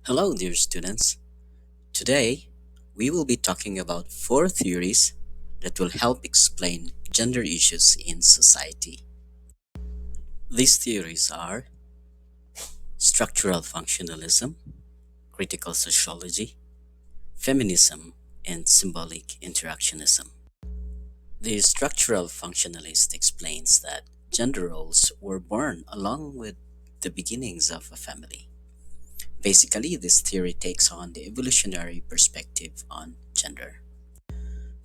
Hello, dear students. Today, we will be talking about four theories that will help explain gender issues in society. These theories are structural functionalism, critical sociology, feminism, and symbolic interactionism. The structural functionalist explains that gender roles were born along with the beginnings of a family. Basically, this theory takes on the evolutionary perspective on gender.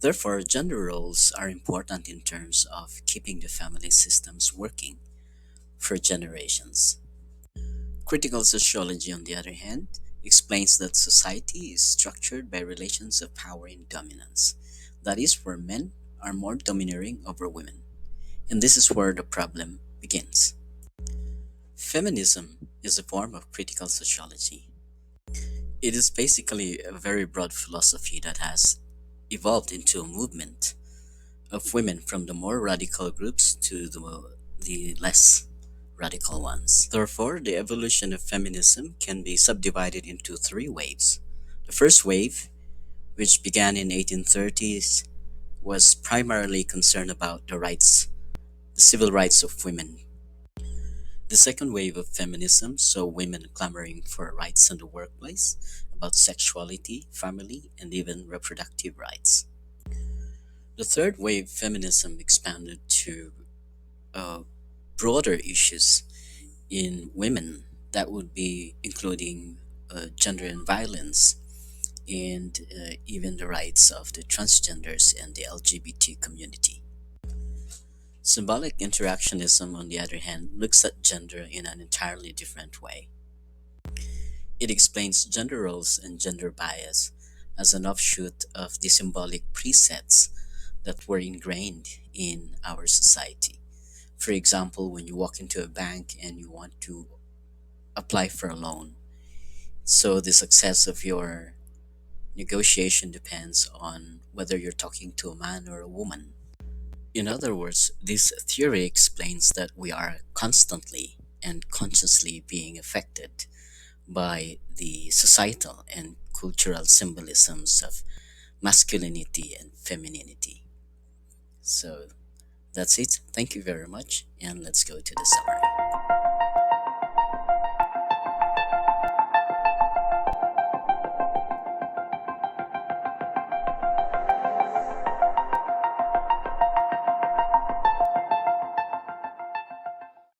Therefore, gender roles are important in terms of keeping the family systems working for generations. Critical sociology, on the other hand, explains that society is structured by relations of power and dominance. That is, where men are more domineering over women. And this is where the problem begins. Feminism is a form of critical sociology. It is basically a very broad philosophy that has evolved into a movement of women from the more radical groups to the less radical ones. Therefore, the evolution of feminism can be subdivided into three waves. The first wave, which began in 1830s, was primarily concerned about the civil rights of women. The second wave of feminism saw women clamoring for rights in the workplace, about sexuality, family, and even reproductive rights. The third wave feminism expanded to uh, broader issues in women that would be including gender and violence and even the rights of the transgenders and the LGBT community. Symbolic interactionism, on the other hand, looks at gender in an entirely different way. It explains gender roles and gender bias as an offshoot of the symbolic presets that were ingrained in our society. For example, when you walk into a bank and you want to apply for a loan, so the success of your negotiation depends on whether you're talking to a man or a woman. In other words, this theory explains that we are constantly and consciously being affected by the societal and cultural symbolisms of masculinity and femininity. So that's it. Thank you very much, and let's go to the summary.